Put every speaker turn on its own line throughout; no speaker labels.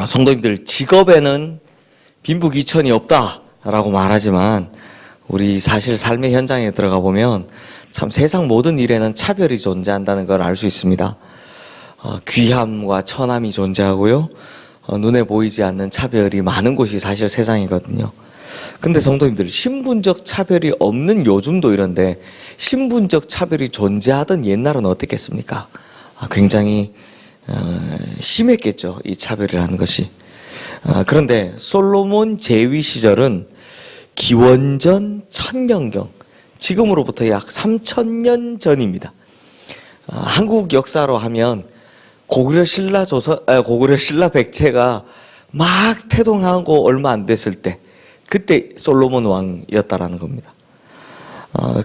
성도님들, 직업에는 빈부귀천이 없다라고 말하지만 우리 사실 삶의 현장에 들어가 보면 참 세상 모든 일에는 차별이 존재한다는 걸 알 수 있습니다. 귀함과 천함이 존재하고요. 눈에 보이지 않는 차별이 많은 곳이 사실 세상이거든요. 근데 성도님들, 신분적 차별이 없는 요즘도 이런데 신분적 차별이 존재하던 옛날은 어땠겠습니까? 굉장히 심했겠죠, 이 차별이라는 것이. 그런데 솔로몬 제위 시절은 기원전 1000년경, 지금으로부터 약 3000년 전입니다. 한국 역사로 하면 고구려 신라 백제가 막 태동하고 얼마 안 됐을 때, 그때 솔로몬 왕이었다라는 겁니다.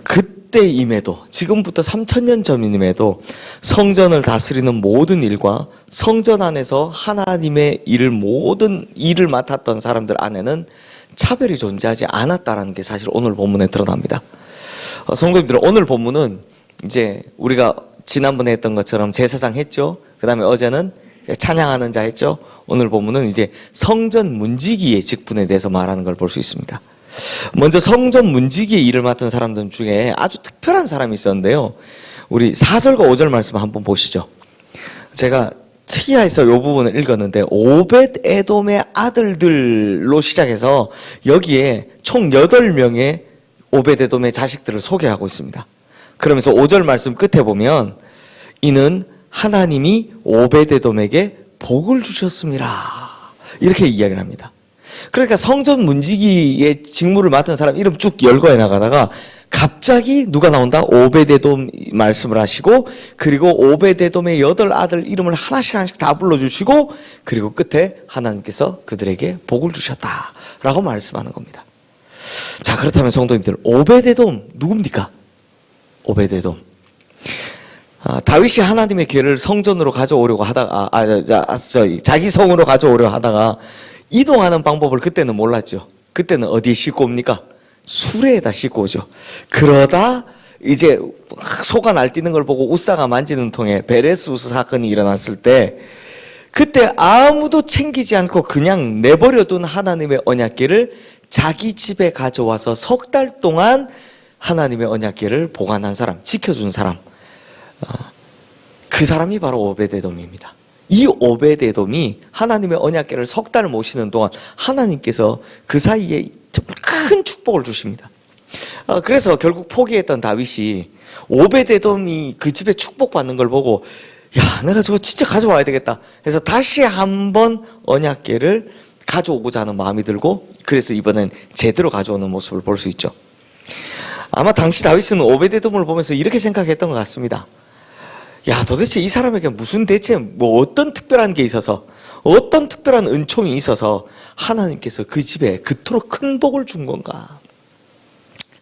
그때임에도, 지금부터 3000년 전임에도 성전을 다스리는 모든 일과 성전 안에서 하나님의 모든 일을 맡았던 사람들 안에는 차별이 존재하지 않았다라는 게 사실 오늘 본문에 드러납니다. 성도님들, 오늘 본문은 이제 우리가 지난번에 했던 것처럼 제사장 했죠. 그 다음에 어제는 찬양하는 자 했죠. 오늘 본문은 이제 성전 문지기의 직분에 대해서 말하는 걸 볼 수 있습니다. 먼저 성전 문지기의 일을 맡은 사람들 중에 아주 특별한 사람이 있었는데요. 우리 4절과 5절 말씀 한번 보시죠. 제가 특이해서 이 부분을 읽었는데 오벳 에돔의 아들들로 시작해서 여기에 총 8명의 오벳 에돔의 자식들을 소개하고 있습니다. 그러면서 5절 말씀 끝에 보면 이는 하나님이 오벳 에돔에게 복을 주셨습니다, 이렇게 이야기를 합니다. 그러니까 성전 문지기의 직무를 맡은 사람 이름 쭉 열거해 나가다가 갑자기 누가 나온다? 오벳 에돔 말씀을 하시고, 그리고 오벳 에돔의 8아들 이름을 하나씩 다 불러주시고, 그리고 끝에 하나님께서 그들에게 복을 주셨다라고 말씀하는 겁니다. 자, 그렇다면 성도님들, 오벳 에돔 누굽니까? 오벳 에돔. 다윗이 하나님의 궤를 성전으로 가져오려고 하다가 자기 성으로 가져오려고 하다가 이동하는 방법을 그때는 몰랐죠. 그때는 어디에 싣고 옵니까? 수레에다 싣고 오죠. 그러다 이제 소가 날뛰는 걸 보고 웃사가 만지는 통에 베레스 우스 사건이 일어났을 때, 그때 아무도 챙기지 않고 그냥 내버려둔 하나님의 언약궤를 자기 집에 가져와서 석 달 동안 하나님의 언약궤를 보관한 사람, 지켜준 사람, 그 사람이 바로 오벳 에돔입니다. 이 오벳 에돔이 하나님의 언약궤를 석 달 모시는 동안 하나님께서 그 사이에 큰 축복을 주십니다. 그래서 결국 포기했던 다윗이 오벳 에돔이 그 집에 축복받는 걸 보고, 야, 내가 저거 진짜 가져와야 되겠다 해서 다시 한번 언약궤를 가져오고자 하는 마음이 들고, 그래서 이번엔 제대로 가져오는 모습을 볼 수 있죠. 아마 당시 다윗은 오벳 에돔을 보면서 이렇게 생각했던 것 같습니다. 야, 도대체 이 사람에게 무슨 대체 어떤 특별한 게 있어서, 어떤 특별한 은총이 있어서 하나님께서 그 집에 그토록 큰 복을 준 건가?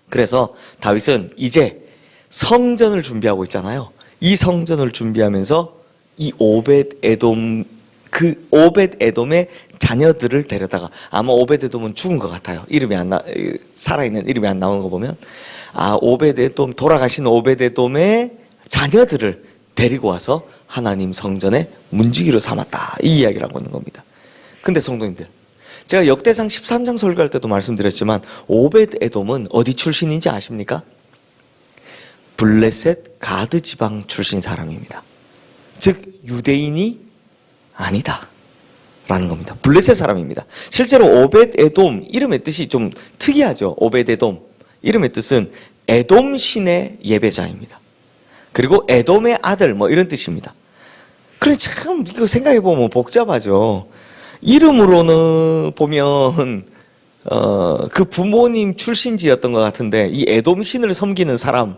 그래서 다윗은 이제 성전을 준비하고 있잖아요. 이 성전을 준비하면서 이 오벳 에돔의 자녀들을 데려다가, 아마 오벳 에돔은 죽은 것 같아요. 살아있는 이름이 안 나오는 거 보면, 오벳 에돔, 돌아가신 오벳 에돔의 자녀들을 데리고 와서 하나님 성전의 문지기로 삼았다, 이 이야기를 하고 있는 겁니다. 근데 성도님들, 제가 역대상 13장 설교할 때도 말씀드렸지만 오벳 에돔은 어디 출신인지 아십니까? 블레셋 가드 지방 출신 사람입니다. 즉 유대인이 아니다 라는 겁니다. 블레셋 사람입니다. 실제로 오벳 에돔 이름의 뜻이 좀 특이하죠. 오벳 에돔 이름의 뜻은 에돔 신의 예배자입니다. 그리고 에돔의 아들 이런 뜻입니다. 그래, 참 이거 생각해보면 복잡하죠. 이름으로는 보면 그 부모님 출신지였던 것 같은데 이 에돔 신을 섬기는 사람인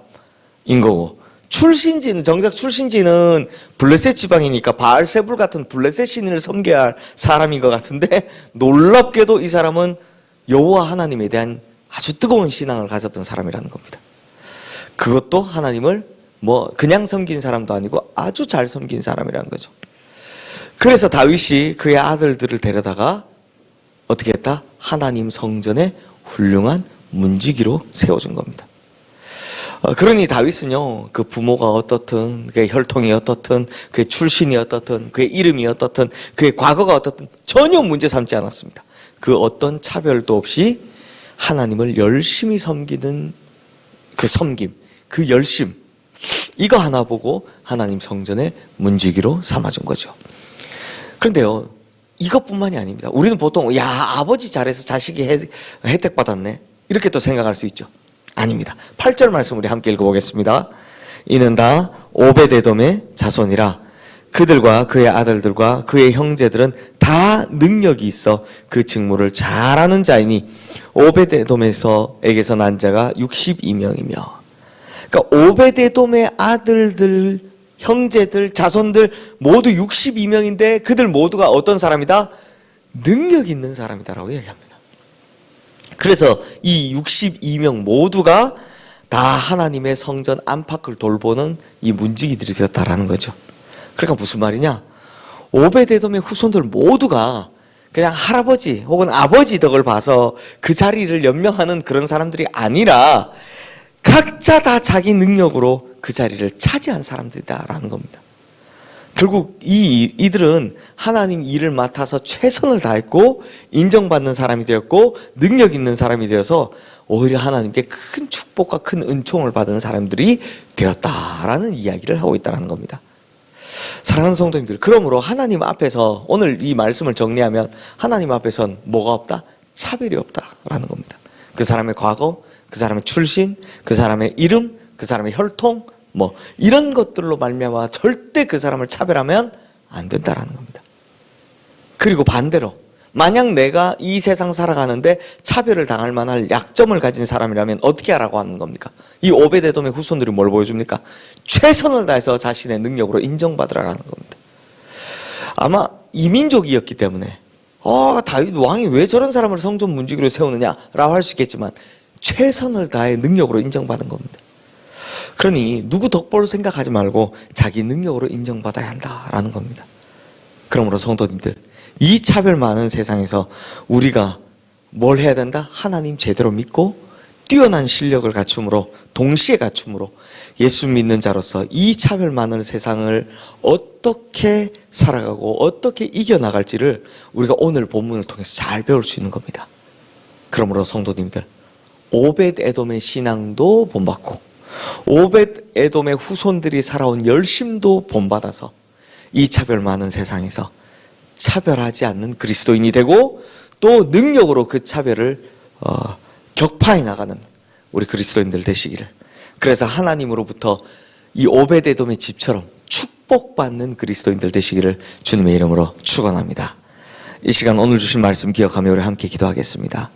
거고, 정작 출신지는 블레셋 지방이니까 바알세불 같은 블레셋 신을 섬겨야 할 사람인 것 같은데, 놀랍게도 이 사람은 여호와 하나님에 대한 아주 뜨거운 신앙을 가졌던 사람이라는 겁니다. 그것도 하나님을 그냥 섬긴 사람도 아니고 아주 잘 섬긴 사람이라는 거죠. 그래서 다윗이 그의 아들들을 데려다가 어떻게 했다? 하나님 성전에 훌륭한 문지기로 세워준 겁니다. 그러니 다윗은요, 그 부모가 어떻든, 그의 혈통이 어떻든, 그의 출신이 어떻든, 그의 이름이 어떻든, 그의 과거가 어떻든 전혀 문제 삼지 않았습니다. 그 어떤 차별도 없이 하나님을 열심히 섬기는 그 섬김, 그 열심, 이거 하나 보고 하나님 성전의 문지기로 삼아준 거죠. 그런데요, 이것뿐만이 아닙니다. 우리는 보통 야, 아버지 잘해서 자식이 혜택 받았네, 이렇게 또 생각할 수 있죠. 아닙니다. 8절 말씀 우리 함께 읽어보겠습니다. 이는 다 오베데돔의 자손이라. 그들과 그의 아들들과 그의 형제들은 다 능력이 있어 그 직무를 잘하는 자이니 오베데돔에게서 난 자가 62명이며. 그러니까 오베데돔의 아들들, 형제들, 자손들 모두 62명인데 그들 모두가 어떤 사람이다? 능력 있는 사람이다라고 얘기합니다. 그래서 이 62명 모두가 다 하나님의 성전 안팎을 돌보는 이 문지기들이 되었다라는 거죠. 그러니까 무슨 말이냐? 오베데돔의 후손들 모두가 그냥 할아버지 혹은 아버지 덕을 봐서 그 자리를 연명하는 그런 사람들이 아니라 각자 다 자기 능력으로 그 자리를 차지한 사람들이다라는 겁니다. 결국 이들은 하나님 일을 맡아서 최선을 다했고 인정받는 사람이 되었고 능력 있는 사람이 되어서 오히려 하나님께 큰 축복과 큰 은총을 받은 사람들이 되었다라는 이야기를 하고 있다는 겁니다. 사랑하는 성도님들, 그러므로 하나님 앞에서 오늘 이 말씀을 정리하면 하나님 앞에선 뭐가 없다? 차별이 없다라는 겁니다. 그 사람의 과거, 그 사람의 출신, 그 사람의 이름, 그 사람의 혈통, 뭐 이런 것들로 말미암아 절대 그 사람을 차별하면 안 된다라는 겁니다. 그리고 반대로 만약 내가 이 세상 살아가는데 차별을 당할 만한 약점을 가진 사람이라면 어떻게 하라고 하는 겁니까? 이 오베데돔의 후손들이 뭘 보여줍니까? 최선을 다해서 자신의 능력으로 인정받으라는 겁니다. 아마 이민족이었기 때문에 다윗 왕이 왜 저런 사람을 성전 문지기로 세우느냐라고 할 수 있겠지만 최선을 다해 능력으로 인정받은 겁니다. 그러니 누구 덕보를 생각하지 말고 자기 능력으로 인정받아야 한다라는 겁니다. 그러므로 성도님들, 이 차별 많은 세상에서 우리가 뭘 해야 된다? 하나님 제대로 믿고 뛰어난 실력을 갖춤으로, 동시에 갖춤으로 예수 믿는 자로서 이 차별 많은 세상을 어떻게 살아가고 어떻게 이겨나갈지를 우리가 오늘 본문을 통해서 잘 배울 수 있는 겁니다. 그러므로 성도님들, 오벳에돔의 신앙도 본받고 오벳에돔의 후손들이 살아온 열심도 본받아서 이 차별 많은 세상에서 차별하지 않는 그리스도인이 되고 또 능력으로 그 차별을 격파해 나가는 우리 그리스도인들 되시기를, 그래서 하나님으로부터 이 오벳에돔의 집처럼 축복받는 그리스도인들 되시기를 주님의 이름으로 축원합니다. 이 시간 오늘 주신 말씀 기억하며 우리 함께 기도하겠습니다.